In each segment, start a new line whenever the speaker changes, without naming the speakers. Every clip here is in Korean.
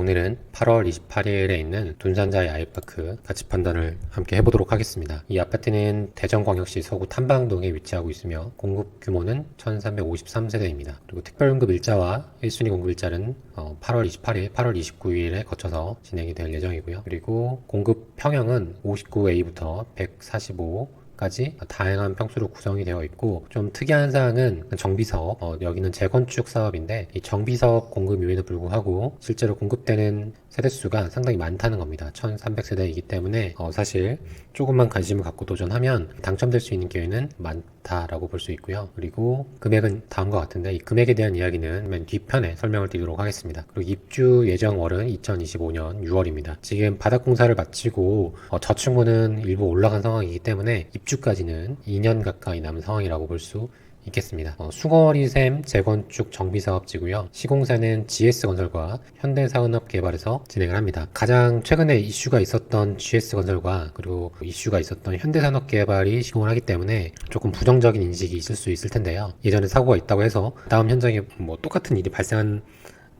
오늘은 8월 28일에 있는 둔산자의 아이파크 가치 판단을 함께 해보도록 하겠습니다. 이 아파트는 대전광역시 서구 탐방동에 위치하고 있으며 공급 규모는 1353세대입니다. 그리고 특별공급 일자와 1순위 공급 일자는 8월 28일, 8월 29일에 거쳐서 진행이 될 예정이고요. 그리고 공급 평형은 59A부터 145 까지 다양한 평수로 구성이 되어 있고, 좀 특이한 사항은 정비사업, 여기는 재건축 사업인데 이 정비사업 공급임에도 불구하고 실제로 공급되는 세대수가 상당히 많다는 겁니다. 1300세대이기 때문에 사실 조금만 관심을 갖고 도전하면 당첨될 수 있는 기회는 많다라고 볼 수 있고요. 그리고 금액은 다음과 같은데 이 금액에 대한 이야기는 맨 뒤편에 설명을 드리도록 하겠습니다. 그리고 입주 예정월은 2025년 6월입니다. 지금 바닥공사를 마치고 저층부는 일부 올라간 상황이기 때문에 입주까지는 2년 가까이 남은 상황이라고 볼 수 있겠습니다. 수거리샘 재건축 정비사업지고요. 시공사는 GS건설과 현대산업개발에서 진행을 합니다. 가장 최근에 이슈가 있었던 GS건설과 그리고 이슈가 있었던 현대산업개발이 시공을 하기 때문에 조금 부정적인 인식이 있을 수 있을 텐데요. 예전에 사고가 있다고 해서 다음 현장에 똑같은 일이 발생한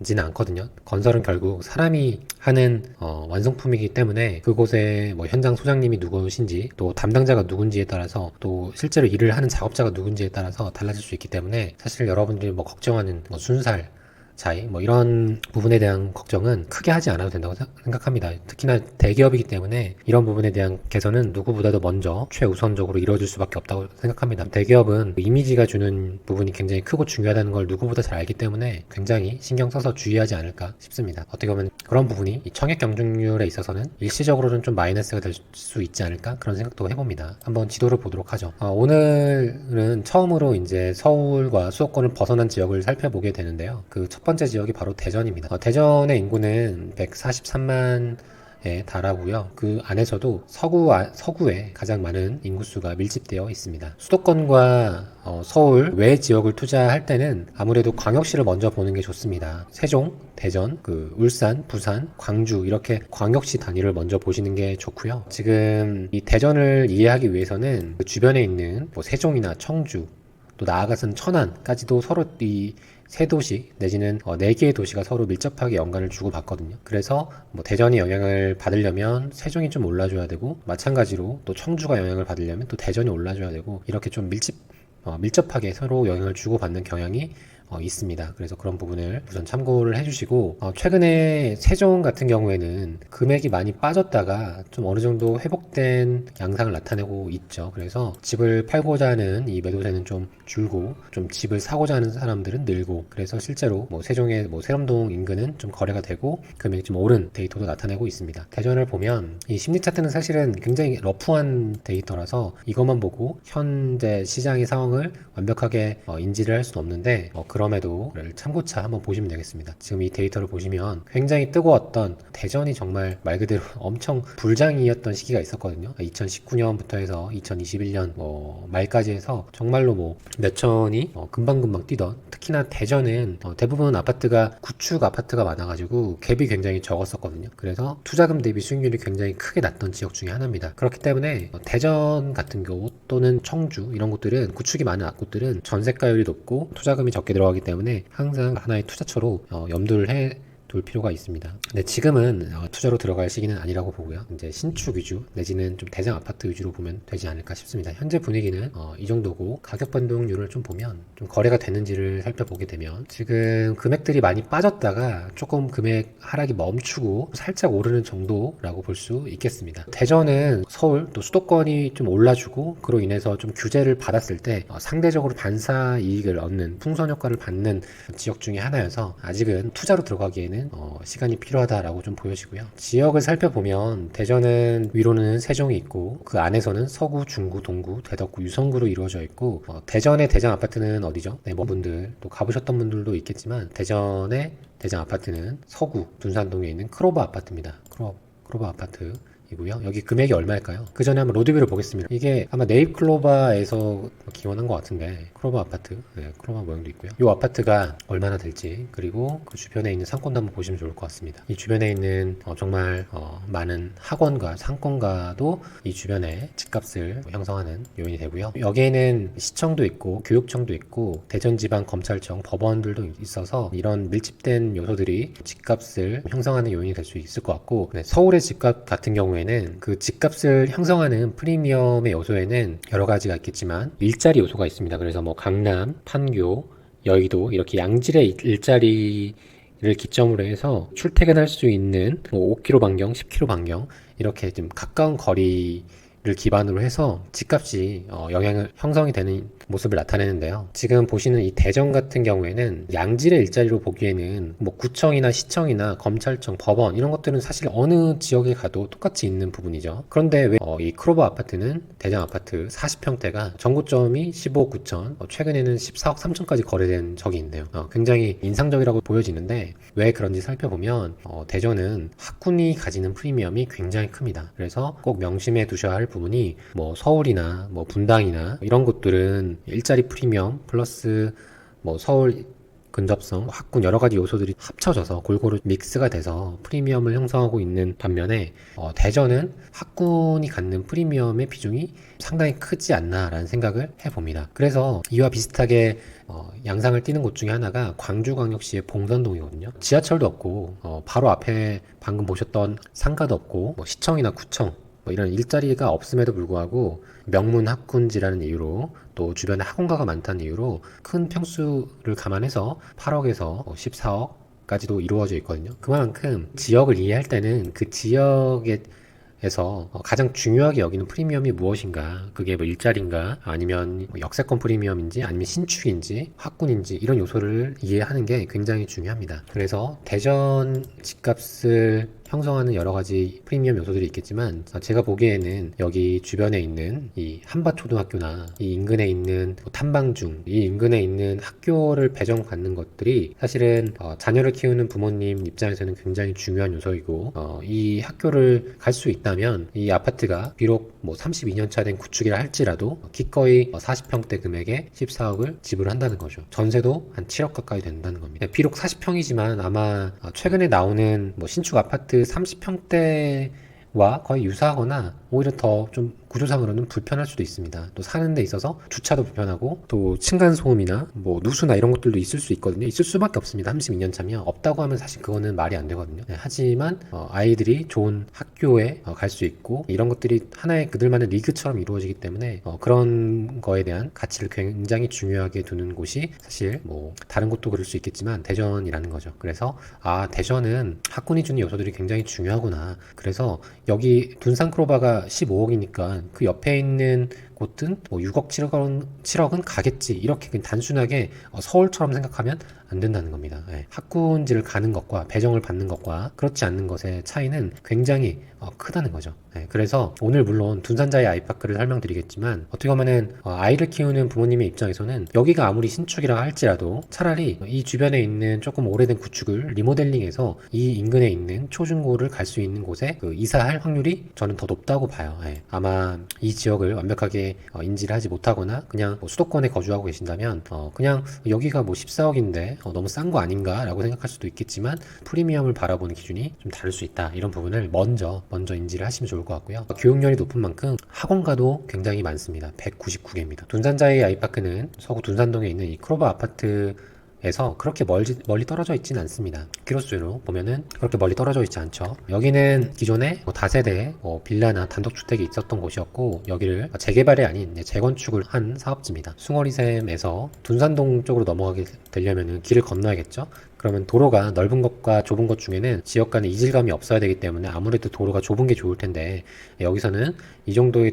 지는 않거든요. 건설은 결국 사람이 하는 완성품이기 때문에 그곳에 현장 소장님이 누구신지 또 담당자가 누군지에 따라서 또 실제로 일을 하는 작업자가 누군지에 따라서 달라질 수 있기 때문에 사실 여러분들이 걱정하는 순살 차이 이런 부분에 대한 걱정은 크게 하지 않아도 된다고 생각합니다. 특히나 대기업이기 때문에 이런 부분에 대한 개선은 누구보다도 먼저 최우선적으로 이루어질 수밖에 없다고 생각합니다. 대기업은 이미지가 주는 부분이 굉장히 크고 중요하다는 걸 누구보다 잘 알기 때문에 굉장히 신경 써서 주의하지 않을까 싶습니다. 어떻게 보면 그런 부분이 이 청약 경쟁률에 있어서는 일시적으로는 좀 마이너스가 될 수 있지 않을까 그런 생각도 해봅니다. 한번 지도를 보도록 하죠. 오늘은 처음으로 이제 서울과 수도권을 벗어난 지역을 살펴보게 되는데요. 그 첫 번째 지역이 바로 대전입니다. 대전의 인구는 143만에 달하고요. 그 안에서도 서구에 가장 많은 인구수가 밀집되어 있습니다. 수도권과 서울 외 지역을 투자할 때는 아무래도 광역시를 먼저 보는 게 좋습니다. 세종, 대전, 울산, 부산, 광주 이렇게 광역시 단위를 먼저 보시는 게 좋고요. 지금 이 대전을 이해하기 위해서는 그 주변에 있는 세종이나 청주 또 나아가서는 천안까지도 서로 이 세 도시 내지는 4개의 도시가 서로 밀접하게 연관을 주고받거든요. 그래서 대전이 영향을 받으려면 세종이 좀 올라줘야 되고, 마찬가지로 또 청주가 영향을 받으려면 또 대전이 올라줘야 되고, 이렇게 좀 밀접하게 서로 영향을 주고받는 경향이 있습니다. 그래서 그런 부분을 우선 참고를 해주시고, 최근에 세종 같은 경우에는 금액이 많이 빠졌다가 좀 어느 정도 회복된 양상을 나타내고 있죠. 그래서 집을 팔고자 하는 이 매도세는 좀 줄고, 좀 집을 사고자 하는 사람들은 늘고, 그래서 실제로 세종의 세럼동 인근은 좀 거래가 되고 금액이 좀 오른 데이터도 나타내고 있습니다. 대전을 보면 이 심리 차트는 사실은 굉장히 러프한 데이터라서 이것만 보고 현재 시장의 상황을 완벽하게 인지를 할 수는 없는데, 그럼에도 참고차 한번 보시면 되겠습니다. 지금 이 데이터를 보시면 굉장히 뜨거웠던 대전이 정말 말 그대로 엄청 불장이었던 시기가 있었거든요. 2019년부터 해서 2021년 말까지 해서 정말로 몇천이 금방금방 뛰던, 특히나 대전은 대부분 아파트가 구축 아파트가 많아가지고 갭이 굉장히 적었었거든요. 그래서 투자금 대비 수익률이 굉장히 크게 났던 지역 중에 하나입니다. 그렇기 때문에 대전 같은 경우 또는 청주 이런 곳들은 구축이 많은 곳들은 전세가율이 높고 투자금이 적게 들어가기 때문에 항상 하나의 투자처로 염두를 둘 필요가 있습니다. 근데 지금은 투자로 들어갈 시기는 아니라고 보고요. 이제 신축 위주 내지는 좀 대장 아파트 위주로 보면 되지 않을까 싶습니다. 현재 분위기는 이 정도고, 가격 변동률을 좀 보면 좀 거래가 되는지를 살펴보게 되면 지금 금액들이 많이 빠졌다가 조금 금액 하락이 멈추고 살짝 오르는 정도라고 볼 수 있겠습니다. 대전은 서울 또 수도권이 좀 올라주고 그로 인해서 좀 규제를 받았을 때 상대적으로 반사 이익을 얻는 풍선 효과를 받는 지역 중에 하나여서 아직은 투자로 들어가기에는 시간이 필요하다라고 좀 보여지고요. 지역을 살펴보면 대전은 위로는 세종이 있고 그 안에서는 서구, 중구, 동구, 대덕구, 유성구로 이루어져 있고, 대전의 대장 아파트는 어디죠? 네, 분들 또 가보셨던 분들도 있겠지만 대전의 대장 아파트는 서구 둔산동에 있는 크로버 아파트입니다. 크로버 아파트. 이고요. 여기 금액이 얼마일까요? 그 전에 한번 로드뷰를 보겠습니다. 이게 아마 네잎클로바에서 기원한 것 같은데 클로바 아파트, 네, 클로바 모양도 있고요. 이 아파트가 얼마나 될지, 그리고 그 주변에 있는 상권도 한번 보시면 좋을 것 같습니다. 이 주변에 있는 정말 많은 학원과 상권가도 이 주변에 집값을 형성하는 요인이 되고요. 여기에는 시청도 있고 교육청도 있고 대전지방검찰청, 법원들도 있어서 이런 밀집된 요소들이 집값을 형성하는 요인이 될 수 있을 것 같고, 네, 서울의 집값 같은 경우에는 그 집값을 형성하는 프리미엄의 요소에는 여러 가지가 있겠지만 일자리 요소가 있습니다. 그래서 뭐 강남, 판교, 여의도 이렇게 양질의 일자리를 기점으로 해서 출퇴근할 수 있는 뭐 5km 반경, 10km 반경 이렇게 좀 가까운 거리를 기반으로 해서 집값이 영향을 형성이 되는 모습을 나타내는데요. 지금 보시는 이 대전 같은 경우에는 양질의 일자리로 보기에는 뭐 구청이나 시청이나 검찰청, 법원 이런 것들은 사실 어느 지역에 가도 똑같이 있는 부분이죠. 그런데 왜 이 크로버 아파트는, 대전 아파트 40평대가 전고점이 15억 9천, 최근에는 14억 3천까지 거래된 적이 있네요. 굉장히 인상적이라고 보여지는데 왜 그런지 살펴보면 대전은 학군이 가지는 프리미엄이 굉장히 큽니다. 그래서 꼭 명심해 두셔야 할 부분이 뭐 서울이나 뭐 분당이나 이런 곳들은 일자리 프리미엄 플러스 뭐 서울 근접성, 학군 여러 가지 요소들이 합쳐져서 골고루 믹스가 돼서 프리미엄을 형성하고 있는 반면에 대전은 학군이 갖는 프리미엄의 비중이 상당히 크지 않나라는 생각을 해봅니다. 그래서 이와 비슷하게 양상을 띠는 곳 중에 하나가 광주광역시의 봉선동이거든요. 지하철도 없고 바로 앞에 방금 보셨던 상가도 없고 뭐 시청이나 구청 뭐 이런 일자리가 없음에도 불구하고 명문 학군지라는 이유로 또 주변에 학원가가 많다는 이유로 큰 평수를 감안해서 8억에서 14억까지도 이루어져 있거든요. 그만큼 지역을 이해할 때는 그 지역에 에서 가장 중요하게 여기는 프리미엄이 무엇인가, 그게 뭐 일자리인가 아니면 역세권 프리미엄인지 아니면 신축인지 학군인지 이런 요소를 이해하는 게 굉장히 중요합니다. 그래서 대전 집값을 형성하는 여러 가지 프리미엄 요소들이 있겠지만 제가 보기에는 여기 주변에 있는 이 한밭초등학교나 이 인근에 있는 탐방중, 이 인근에 있는 학교를 배정받는 것들이 사실은 자녀를 키우는 부모님 입장에서는 굉장히 중요한 요소이고 이 학교를 갈 수 있다면 이 아파트가 비록 뭐 32년 차 된 구축이라 할지라도 기꺼이 40평대 금액에 14억을 지불한다는 거죠. 전세도 한 7억 가까이 된다는 겁니다. 비록 40평이지만 아마 최근에 나오는 뭐 신축 아파트 30평대와 거의 유사하거나 오히려 더 좀 구조상으로는 불편할 수도 있습니다. 또 사는 데 있어서 주차도 불편하고 또 층간소음이나 뭐 누수나 이런 것들도 있을 수 있거든요. 있을 수밖에 없습니다. 32년 차면. 없다고 하면 사실 그거는 말이 안 되거든요. 네, 하지만 아이들이 좋은 학교에 갈 수 있고 이런 것들이 하나의 그들만의 리그처럼 이루어지기 때문에 그런 거에 대한 가치를 굉장히 중요하게 두는 곳이 사실 뭐 다른 곳도 그럴 수 있겠지만 대전이라는 거죠. 그래서 대전은 학군이 주는 요소들이 굉장히 중요하구나. 그래서 여기 둔산크로바가 15억이니까 그 옆에 있는 곳은 뭐 6억 7억은 가겠지, 이렇게 그냥 단순하게 서울처럼 생각하면 안 된다는 겁니다. 학군지를 가는 것과 배정을 받는 것과 그렇지 않는 것의 차이는 굉장히 크다는 거죠. 그래서 오늘 물론 둔산자의 아이파크를 설명드리겠지만 어떻게 보면은 아이를 키우는 부모님의 입장에서는 여기가 아무리 신축이라 할지라도 차라리 이 주변에 있는 조금 오래된 구축을 리모델링해서 이 인근에 있는 초중고를 갈 수 있는 곳에 이사할 확률이 저는 더 높다고 봐요. 아마 이 지역을 완벽하게 인지를 하지 못하거나 그냥 뭐 수도권에 거주하고 계신다면 그냥 여기가 뭐 14억인데 너무 싼 거 아닌가 라고 생각할 수도 있겠지만 프리미엄을 바라보는 기준이 좀 다를 수 있다, 이런 부분을 먼저 인지를 하시면 좋을 것 같고요. 교육열이 높은 만큼 학원가도 굉장히 많습니다. 199개입니다. 둔산자의 아이파크는 서구 둔산동에 있는 이 크로바 아파트에서 그렇게 멀리 떨어져 있지는 않습니다. 키로수로 보면은 그렇게 멀리 떨어져 있지 않죠. 여기는 기존에 다세대 빌라나 단독주택이 있었던 곳이었고 여기를 재개발이 아닌 재건축을 한 사업지입니다. 숭어리샘에서 둔산동 쪽으로 넘어가게 되려면 길을 건너야겠죠. 그러면 도로가 넓은 것과 좁은 것 중에는 지역 간의 이질감이 없어야 되기 때문에 아무래도 도로가 좁은 게 좋을 텐데 여기서는 이 정도의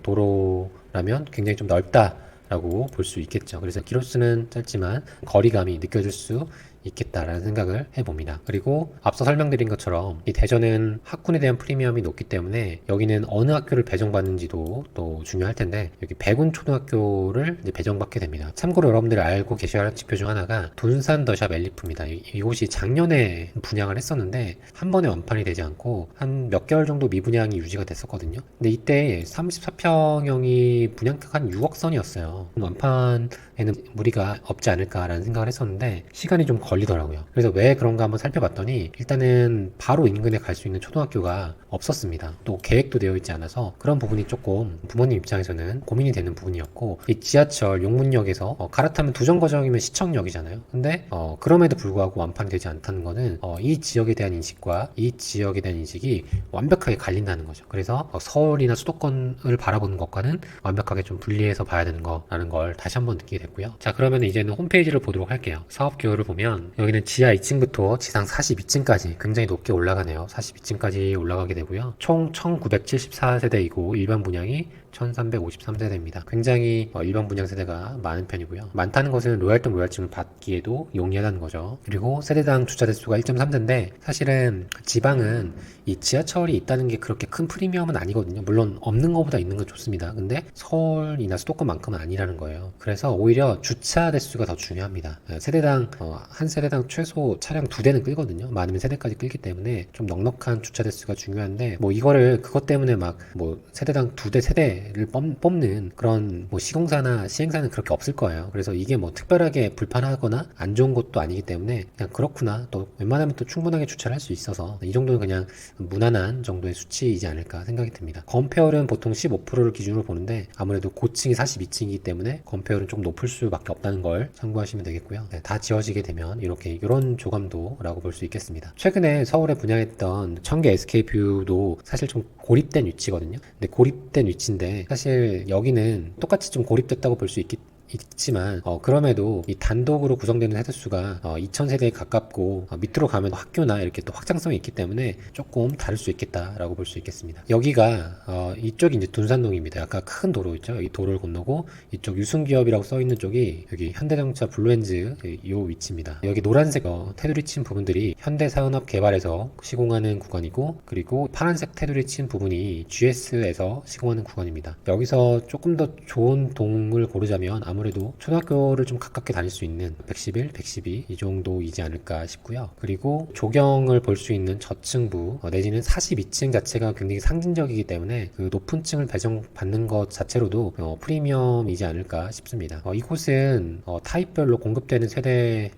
도로라면 굉장히 좀 넓다 라고 볼 수 있겠죠. 그래서 키로수는 짧지만 거리감이 느껴질 수 있겠다라는 생각을 해봅니다. 그리고 앞서 설명드린 것처럼 이 대전은 학군에 대한 프리미엄이 높기 때문에 여기는 어느 학교를 배정받는지도 또 중요할 텐데 여기 백운 초등학교를 이제 배정받게 됩니다. 참고로 여러분들이 알고 계셔야 할 지표 중 하나가 둔산 더샵 엘리프입니다. 이곳이 작년에 분양을 했었는데 한 번에 완판이 되지 않고 한 몇 개월 정도 미분양이 유지가 됐었거든요. 근데 이때 34평형이 분양가가 한 6억 선이었어요. 완판에는 무리가 없지 않을까라는 생각을 했었는데 시간이 좀 걸리더라고요. 그래서 왜 그런가 한번 살펴봤더니 일단은 바로 인근에 갈 수 있는 초등학교가 없었습니다. 또 계획도 되어 있지 않아서 그런 부분이 조금 부모님 입장에서는 고민이 되는 부분이었고, 이 지하철 용문역에서 갈아타면 두 정거장이면 시청역이잖아요. 근데 그럼에도 불구하고 완판이 되지 않다는 거는 이 지역에 대한 인식과 이 지역에 대한 인식이 완벽하게 갈린다는 거죠. 그래서 서울이나 수도권을 바라보는 것과는 완벽하게 좀 분리해서 봐야 되는 거라는 걸 다시 한번 느끼게 됐고요. 자, 그러면 이제는 홈페이지를 보도록 할게요. 사업 기호를 보면 여기는 지하 2층부터 지상 42층까지 굉장히 높게 올라가네요. 42층까지 올라가게 되고요. 총 1974세대이고 일반 분양이 1353세대입니다. 굉장히 일반 분양 세대가 많은 편이고요. 많다는 것은 로얄동 로얄층을 받기에도 용이하다는 거죠. 그리고 세대당 주차 대수가 1.3대인데 사실은 지방은 이 지하철이 있다는 게 그렇게 큰 프리미엄은 아니거든요. 물론 없는 것보다 있는 건 좋습니다. 근데 서울이나 수도권만큼은 아니라는 거예요. 그래서 오히려 주차 대수가 더 중요합니다. 세대당 한 세대당 최소 차량 2대는 끌거든요. 많으면 3대까지 끌기 때문에 좀 넉넉한 주차 대수가 중요한데 뭐 이거를 그것 때문에 막 뭐 세대당 2대, 3대를 뽑는 그런 뭐 시공사나 시행사는 그렇게 없을 거예요. 그래서 이게 뭐 특별하게 불편하거나 안 좋은 것도 아니기 때문에 그냥 그렇구나, 또 웬만하면 또 충분하게 주차를 할 수 있어서 이 정도는 그냥 무난한 정도의 수치이지 않을까 생각이 듭니다. 건폐율은 보통 15%를 기준으로 보는데 아무래도 고층이 42층이기 때문에 건폐율은 좀 높을 수밖에 없다는 걸 참고하시면 되겠고요. 네, 다 지어지게 되면 이런 조감도라고 볼 수 있겠습니다. 최근에 서울에 분양했던 청계 SK뷰도 사실 좀 고립된 위치거든요. 근데 고립된 위치인데 사실 여기는 똑같이 좀 고립됐다고 볼 수 있지만 그럼에도 이 단독으로 구성되는 세대수가 2000세대에 가깝고 밑으로 가면 학교나 이렇게 또 확장성이 있기 때문에 조금 다를 수 있겠다라고 볼 수 있겠습니다. 여기가 이쪽이 이제 둔산동입니다. 아까 큰 도로 있죠. 이 도로를 건너고 이쪽 유승기업이라고 써 있는 쪽이 여기 현대자동차 블루엔즈 이 위치입니다. 여기 노란색 테두리 친 부분들이 현대산업개발에서 시공하는 구간이고, 그리고 파란색 테두리 친 부분이 GS에서 시공하는 구간입니다. 여기서 조금 더 좋은 동을 고르자면 아무래도 초등학교를 좀 가깝게 다닐 수 있는 111, 112 이 정도이지 않을까 싶고요. 그리고 조경을 볼 수 있는 저층부 내지는 42층 자체가 굉장히 상징적이기 때문에 그 높은 층을 배정받는 것 자체로도 프리미엄이지 않을까 싶습니다. 이곳은 타입별로 공급되는 세대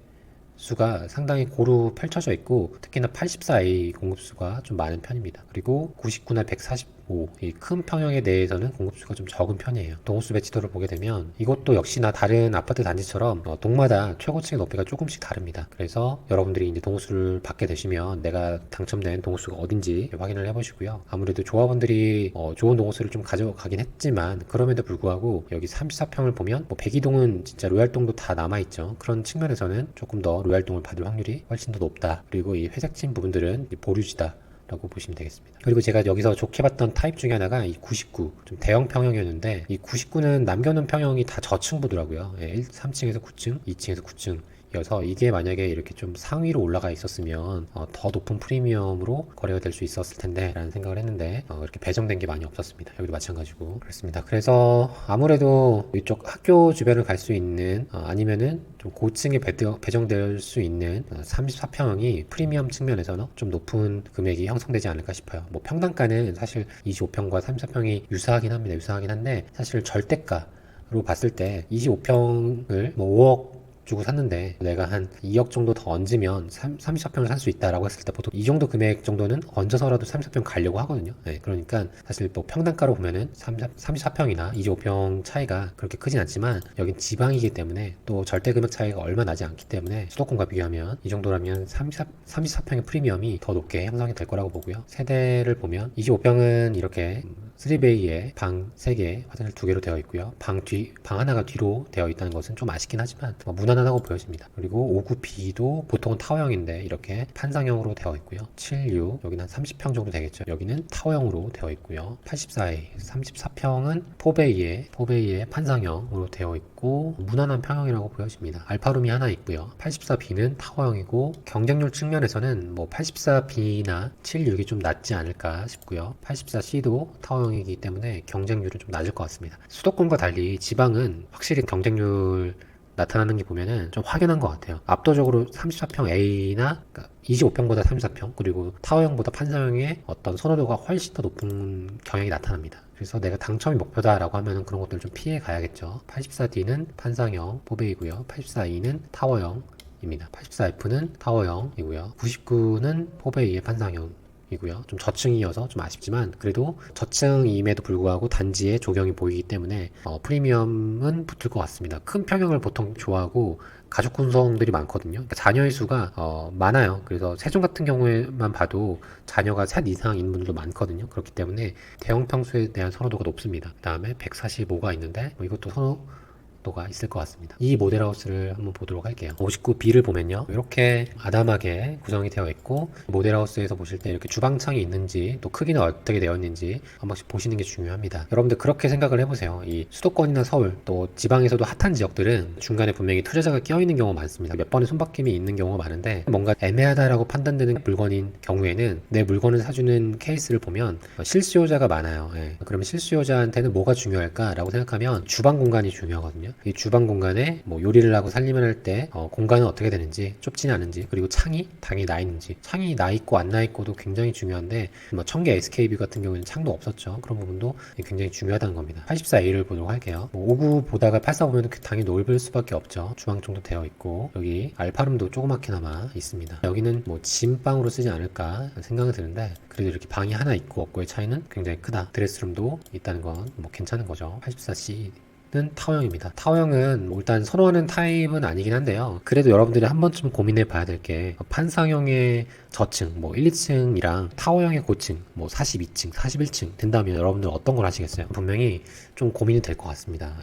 수가 상당히 고루 펼쳐져 있고 특히나 84A 공급수가 좀 많은 편입니다. 그리고 99나 145 이 큰 평형에 대해서는 공급수가 좀 적은 편이에요. 동호수 배치도를 보게 되면 이것도 역시나 다른 아파트 단지처럼 동마다 최고층의 높이가 조금씩 다릅니다. 그래서 여러분들이 이제 동호수를 받게 되시면 내가 당첨된 동호수가 어딘지 확인을 해보시고요. 아무래도 조합원들이 좋은 동호수를 좀 가져가긴 했지만 그럼에도 불구하고 여기 34평을 보면 뭐 백이동은 진짜 로얄동도 다 남아있죠. 그런 측면에서는 조금 더 로얄동을 받을 확률이 훨씬 더 높다. 그리고 이 회색진 부분들은 보류지다 라고 보시면 되겠습니다. 그리고 제가 여기서 좋게 봤던 타입 중에 하나가 이 99, 좀 대형 평형이었는데 이 99는 남겨놓은 평형이 다 저층부더라고요. 3층에서 9층, 2층에서 9층 이어서 이게 만약에 이렇게 좀 상위로 올라가 있었으면 더 높은 프리미엄으로 거래가 될 수 있었을 텐데 라는 생각을 했는데 이렇게 배정된 게 많이 없었습니다. 여기도 마찬가지고 그렇습니다. 그래서 아무래도 이쪽 학교 주변을 갈 수 있는 아니면은 좀 고층에 배정될 수 있는 34평형이 프리미엄 측면에서는 좀 높은 금액이 형성되지 않을까 싶어요. 뭐 평당가는 사실 25평과 34평이 유사하긴 한데 사실 절대가로 봤을 때 25평을 뭐 5억 주고 샀는데 내가 한 2억 정도 더 얹으면 34평을 살 수 있다라고 했을 때 보통 이 정도 금액 정도는 얹어서라도 34평 가려고 하거든요. 네, 그러니까 사실 뭐 평당가로 보면은 34평이나 25평 차이가 그렇게 크진 않지만 여긴 지방이기 때문에 또 절대 금액 차이가 얼마 나지 않기 때문에 수도권과 비교하면 이 정도라면 34평의 프리미엄이 더 높게 형성이 될 거라고 보고요. 세대를 보면 25평은 이렇게 3베이에 방 3개, 화장실 2개로 되어 있고요. 방 하나가 뒤로 되어 있다는 것은 좀 아쉽긴 하지만 무난하다고 보여집니다. 그리고 59B도 보통은 타워형인데 이렇게 판상형으로 되어 있고요. 76, 여기는 한 30평 정도 되겠죠. 여기는 타워형으로 되어 있고요. 84A, 34평은 4베이에 판상형으로 되어 있고 무난한 평형이라고 보여집니다. 알파룸이 하나 있고요. 84B는 타워형이고 경쟁률 측면에서는 뭐 84B나 76이 좀 낫지 않을까 싶고요. 84C도 타워형이기 때문에 경쟁률은 좀 낮을 것 같습니다. 수도권과 달리 지방은 확실히 경쟁률 나타나는 게 보면은 좀 확연한 것 같아요. 압도적으로 34평 A나 25평보다 34평 그리고 타워형보다 판사형의 어떤 선호도가 훨씬 더 높은 경향이 나타납니다. 그래서 내가 당첨이 목표다라고 하면은 그런 것들을 좀 피해 가야겠죠. 84D는 판상형 4베이고요. 84E는 타워형 입니다. 84F는 타워형이고요. 99는 4베이의 판상형 이고요. 좀 저층이어서 좀 아쉽지만 그래도 저층임에도 불구하고 단지에 조경이 보이기 때문에 프리미엄은 붙을 것 같습니다. 큰 평형을 보통 좋아하고 가족 구성들이 많거든요. 그러니까 자녀의 수가 많아요. 그래서 세종 같은 경우에만 봐도 자녀가 셋 이상인 분들도 많거든요. 그렇기 때문에 대형 평수에 대한 선호도가 높습니다. 그 다음에 145가 있는데 이것도 선호도가 있을 것 같습니다. 이 모델하우스를 한번 보도록 할게요. 59B를 보면요. 이렇게 아담하게 구성이 되어 있고 모델하우스에서 보실 때 이렇게 주방창이 있는지 또 크기는 어떻게 되어 있는지 한 번씩 보시는 게 중요합니다. 여러분들 그렇게 생각을 해보세요. 이 수도권이나 서울 또 지방에서도 핫한 지역들은 중간에 분명히 투자자가 끼어있는 경우가 많습니다. 몇 번의 손바뀜이 있는 경우가 많은데 뭔가 애매하다라고 판단되는 물건인 경우에는 내 물건을 사주는 케이스를 보면 실수요자가 많아요. 그러면 실수요자한테는 뭐가 중요할까라고 생각하면 주방 공간이 중요하거든요. 이 주방 공간에 뭐 요리를 하고 살림을 할 때 공간은 어떻게 되는지 좁지는 않은지 그리고 창이 당연히 나 있는지 창이 나 있고 안 나 있고도 굉장히 중요한데 뭐 청계 SKB 같은 경우에는 창도 없었죠. 그런 부분도 굉장히 중요하다는 겁니다. 84A를 보도록 할게요. 59 보다가 84 보면 당연히 넓을 수밖에 없죠. 주방청도 되어 있고 여기 알파룸도 조그맣게나마 있습니다. 여기는 뭐 짐방으로 쓰지 않을까 생각이 드는데 그래도 이렇게 방이 하나 있고 없고의 차이는 굉장히 크다. 드레스룸도 있다는 건 뭐 괜찮은 거죠. 84C 는 타워형입니다. 타워형은 일단 선호하는 타입은 아니긴 한데요. 그래도 여러분들이 한 번쯤 고민해 봐야 될 게 판상형의 저층, 뭐 1, 2층이랑 타워형의 고층, 뭐 42층, 41층 된다면 여러분들 어떤 걸 하시겠어요? 분명히 좀 고민이 될 것 같습니다.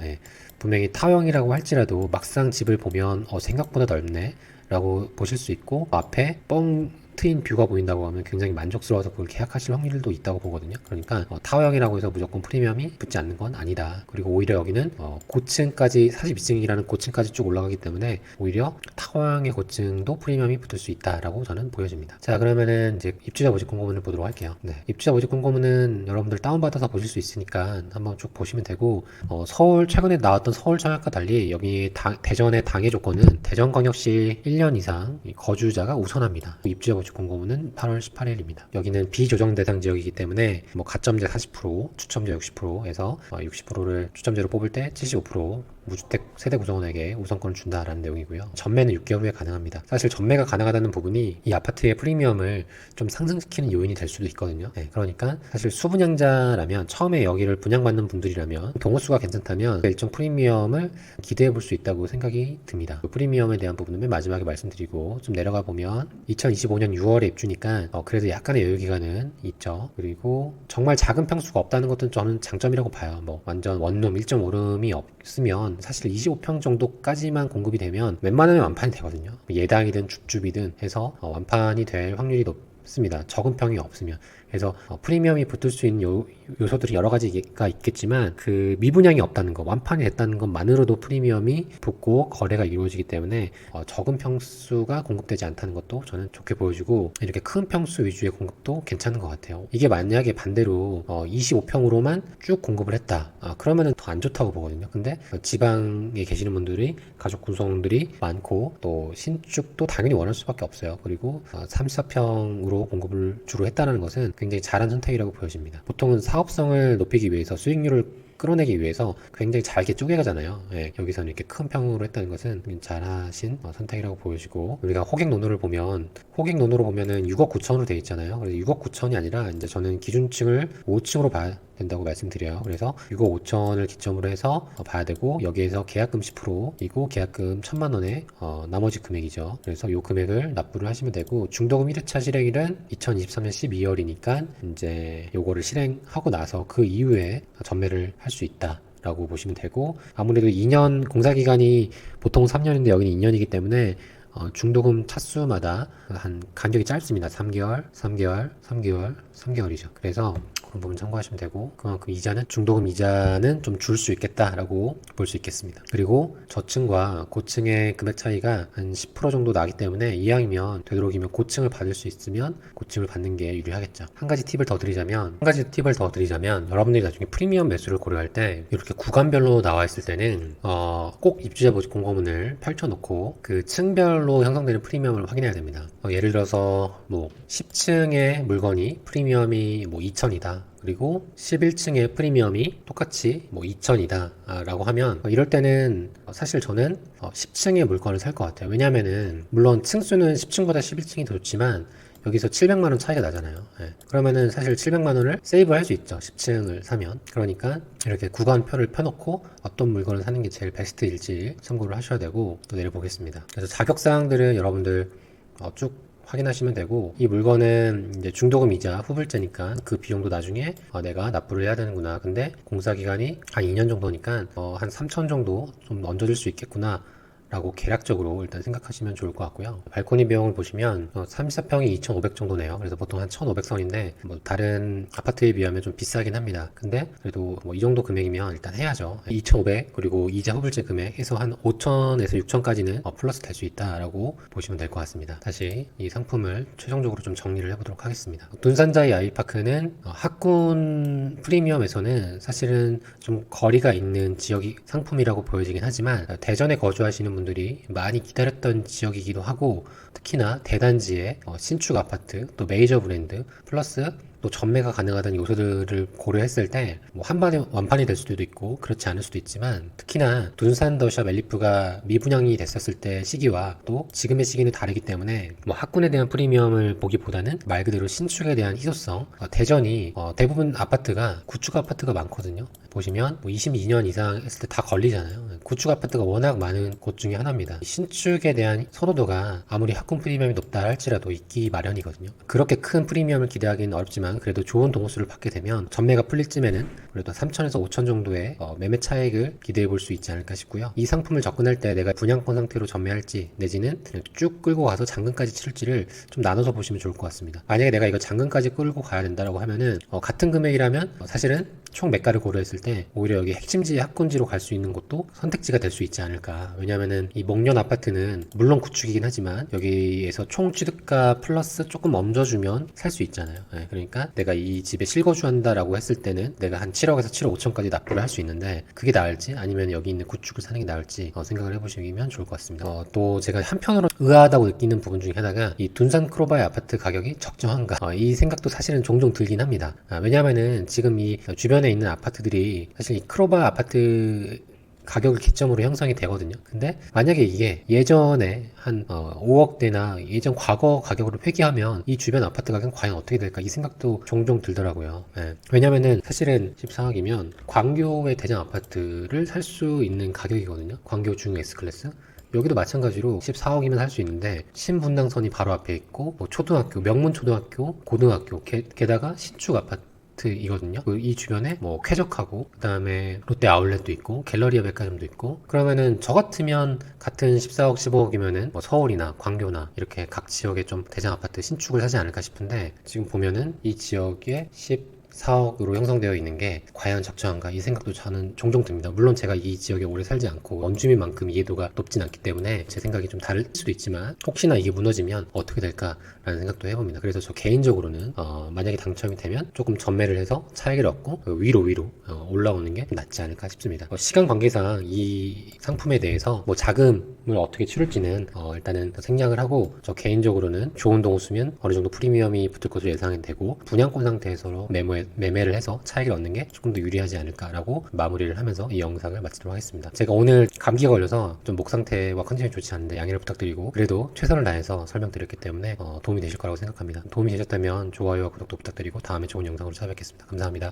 분명히 타워형이라고 할지라도 막상 집을 보면 생각보다 넓네 라고 보실 수 있고 앞에 뻥 트인 뷰가 보인다고 하면 굉장히 만족스러워서 그걸 계약하실 확률도 있다고 보거든요. 그러니까 타워형이라고 해서 무조건 프리미엄이 붙지 않는 건 아니다. 그리고 오히려 여기는 고층까지 42층이라는 고층까지 쭉 올라가기 때문에 오히려 타워형의 고층도 프리미엄이 붙을 수 있다라고 저는 보여집니다. 자, 그러면은 이제 입주자 모집 공고문을 보도록 할게요. 입주자 모집 공고문은 여러분들 다운받아서 보실 수 있으니까 한번 쭉 보시면 되고 서울 최근에 나왔던 서울 청약과 달리 여기 대전의 당해 조건은 대전광역시 1년 이상 거주자가 우선합니다. 입주자 모집 공고문은 8월 18일입니다. 여기는 비조정 대상 지역이기 때문에 뭐 가점제 40%, 추첨제 60%에서 60%를 추첨제로 뽑을 때 75% 무주택 세대 구성원에게 우선권을 준다라는 내용이고요. 전매는 6개월 후에 가능합니다. 사실 전매가 가능하다는 부분이 이 아파트의 프리미엄을 좀 상승시키는 요인이 될 수도 있거든요. 그러니까 사실 수분양자라면 처음에 여기를 분양받는 분들이라면 경우 수가 괜찮다면 일정 프리미엄을 기대해 볼 수 있다고 생각이 듭니다. 그 프리미엄에 대한 부분은 맨 마지막에 말씀드리고 좀 내려가 보면 2025년 6월에 입주니까 그래도 약간의 여유 기간은 있죠. 그리고 정말 작은 평수가 없다는 것은 저는 장점이라고 봐요. 뭐 완전 원룸 1.5룸이 없으면 사실 25평 정도까지만 공급이 되면 웬만하면 완판이 되거든요. 예당이든 줍줍이든 해서 완판이 될 확률이 높습니다. 적은 평이 없으면. 그래서 프리미엄이 붙을 수 있는 요소들이 여러 가지가 있겠지만 그 미분양이 없다는 거, 완판이 됐다는 것만으로도 프리미엄이 붙고 거래가 이루어지기 때문에 적은 평수가 공급되지 않다는 것도 저는 좋게 보여주고 이렇게 큰 평수 위주의 공급도 괜찮은 것 같아요. 이게 만약에 반대로 25평으로만 쭉 공급을 했다. 그러면은 더 안 좋다고 보거든요. 근데 지방에 계시는 분들이 가족 구성들이 많고 또 신축도 당연히 원할 수밖에 없어요. 그리고 34평으로 공급을 주로 했다는 것은 굉장히 잘한 선택이라고 보여집니다. 보통은 사업성을 높이기 위해서 수익률을 끌어내기 위해서 굉장히 잘게 쪼개가잖아요. 예, 여기서는 이렇게 큰 평으로 했다는 것은 잘하신 선택이라고 보여지고, 우리가 호객 논어로 보면은 6억 9천으로 되어 있잖아요. 그래서 6억 9천이 아니라 이제 저는 기준층을 5층으로 봐야 된다고 말씀드려요. 그래서 6억 5천을 기점으로 해서 봐야 되고, 여기에서 계약금 10%이고 계약금 1,000만 원에 나머지 금액이죠. 그래서 이 금액을 납부를 하시면 되고, 중도금 1회차 실행일은 2023년 12월이니까 이제 요거를 실행하고 나서 그 이후에 전매를 할 수 있다 라고 보시면 되고, 아무래도 2년 공사기간이 보통 3년인데 여기는 2년이기 때문에 중도금 차수마다 한 간격이 짧습니다. 3개월이죠. 그래서 그런 부분 참고하시면 되고, 그만큼 중도금 이자는 좀 줄 수 있겠다라고 볼 수 있겠습니다. 그리고 저층과 고층의 금액 차이가 한 10% 정도 나기 때문에 이왕이면 되도록이면 고층을 받을 수 있으면 고층을 받는 게 유리하겠죠. 한 가지 팁을 더 드리자면, 여러분들이 나중에 프리미엄 매수를 고려할 때 이렇게 구간별로 나와 있을 때는 꼭 입주자 모집 공고문을 펼쳐놓고 그 층별로 형성되는 프리미엄을 확인해야 됩니다. 예를 들어서 뭐 10층의 물건이 프리미엄이 뭐 2,000이다. 그리고 11층의 프리미엄이 똑같이 뭐 2,000이다 라고 하면, 이럴 때는 사실 저는 10층의 물건을 살 것 같아요. 왜냐면은 물론 층수는 10층보다 11층이 더 좋지만 여기서 700만원 차이가 나잖아요. 예. 그러면은 사실 700만원을 세이브 할 수 있죠. 10층을 사면. 그러니까 이렇게 구간표를 펴놓고 어떤 물건을 사는 게 제일 베스트일지 참고를 하셔야 되고, 또 내려보겠습니다. 그래서 자격사항들은 여러분들 쭉 확인하시면 되고, 이 물건은 이제 중도금 이자 후불제니까 그 비용도 나중에 내가 납부를 해야 되는구나. 근데 공사기간이 한 2년 정도니까 한 3천 정도 좀 얹어질 수 있겠구나 라고 계략적으로 일단 생각하시면 좋을 것 같고요. 발코니 비용을 보시면 34평이 2,500 정도네요. 그래서 보통 한 1,500선인데 뭐 다른 아파트에 비하면 좀 비싸긴 합니다. 근데 그래도 뭐 이 정도 금액이면 일단 해야죠. 2,500 그리고 이자 후불제 금액 해서 한 5,000에서 6,000까지는 플러스 될 수 있다라고 보시면 될 것 같습니다. 다시 이 상품을 최종적으로 좀 정리를 해보도록 하겠습니다. 둔산자이 아이파크는 학군 프리미엄에서는 사실은 좀 거리가 있는 지역이 상품이라고 보여지긴 하지만, 대전에 거주하시는 분들이 많이 기다렸던 지역이기도 하고, 특히나 대단지의 신축 아파트, 또 메이저 브랜드, 플러스 또 전매가 가능하다는 요소들을 고려했을 때 뭐 한번에 완판이 될 수도 있고 그렇지 않을 수도 있지만, 특히나 둔산 더샵 엘리프가 미분양이 됐었을 때 시기와 또 지금의 시기는 다르기 때문에 뭐 학군에 대한 프리미엄을 보기보다는 말 그대로 신축에 대한 희소성, 대전이 대부분 아파트가 구축 아파트가 많거든요. 보시면 뭐 22년 이상 했을 때 다 걸리잖아요. 구축 아파트가 워낙 많은 곳 중에 하나입니다. 신축에 대한 선호도가 아무리 학군 프리미엄이 높다 할지라도 있기 마련이거든요. 그렇게 큰 프리미엄을 기대하기는 어렵지만, 그래도 좋은 동호수를 받게 되면 전매가 풀릴 쯤에는 그래도 3,000에서 5,000 정도의 매매 차익을 기대해 볼 수 있지 않을까 싶고요. 이 상품을 접근할 때 내가 분양권 상태로 전매할지, 내지는 그냥 쭉 끌고 가서 잔금까지 치를지를 좀 나눠서 보시면 좋을 것 같습니다. 만약에 내가 이거 잔금까지 끌고 가야 된다라고 하면은 같은 금액이라면 사실은 총 매가를 고려했을 때 오히려 여기 핵심지 학군지로 갈 수 있는 곳도 선택지가 될 수 있지 않을까. 왜냐면은 이 목련 아파트는 물론 구축이긴 하지만 여기에서 총 취득가 플러스 조금 얹어주면 살 수 있잖아요. 네, 그러니까 내가 이 집에 실거주한다라고 했을 때는 내가 한 7억에서 7억 5천까지 납부를 할 수 있는데, 그게 나을지 아니면 여기 있는 구축을 사는 게 나을지 생각을 해보시면 좋을 것 같습니다. 또 제가 한편으로 의아하다고 느끼는 부분 중에 하나가 이 둔산 크로바의 아파트 가격이 적정한가, 이 생각도 사실은 종종 들긴 합니다. 왜냐면은 지금 이 주변에 있는 아파트들이 사실 이 크로바 아파트 가격을 기점으로 형성이 되거든요. 근데 만약에 이게 예전에 한 5억대나 예전 과거 가격으로 회귀하면 이 주변 아파트 가격은 과연 어떻게 될까, 이 생각도 종종 들더라고요. 예. 왜냐면은 사실은 14억이면 광교의 대장 아파트를 살 수 있는 가격이거든요. 광교 중 S클래스. 여기도 마찬가지로 14억이면 살 수 있는데 신분당선이 바로 앞에 있고, 뭐 초등학교, 명문초등학교, 고등학교, 게다가 신축 아파트이거든요. 이 주변에 뭐 쾌적하고, 그 다음에 롯데 아울렛도 있고, 갤러리아 백화점도 있고, 그러면은 저 같으면 같은 14억 15억이면은 뭐 서울이나 광교나 이렇게 각 지역에 좀 대장 아파트 신축을 사지 않을까 싶은데, 지금 보면은 이 지역에 4억으로 형성되어 있는 게 과연 적정한가, 이 생각도 저는 종종 듭니다. 물론 제가 이 지역에 오래 살지 않고 원주민만큼 이해도가 높진 않기 때문에 제 생각이 좀 다를 수도 있지만, 혹시나 이게 무너지면 어떻게 될까라는 생각도 해봅니다. 그래서 저 개인적으로는 만약에 당첨이 되면 조금 전매를 해서 차익을 얻고 위로 올라오는 게 낫지 않을까 싶습니다. 시간 관계상 이 상품에 대해서 뭐 자금 어떻게 치룰지는 일단은 생략을 하고, 저 개인적으로는 좋은 동호 쓰면 어느 정도 프리미엄이 붙을 것으로 예상이 되고, 분양권 상태에서 매매를 해서 차익을 얻는 게 조금 더 유리하지 않을까라고 마무리를 하면서 이 영상을 마치도록 하겠습니다. 제가 오늘 감기가 걸려서 좀 목 상태와 컨디션이 좋지 않은데 양해를 부탁드리고, 그래도 최선을 다해서 설명드렸기 때문에 도움이 되실 거라고 생각합니다. 도움이 되셨다면 좋아요와 구독도 부탁드리고 다음에 좋은 영상으로 찾아뵙겠습니다. 감사합니다.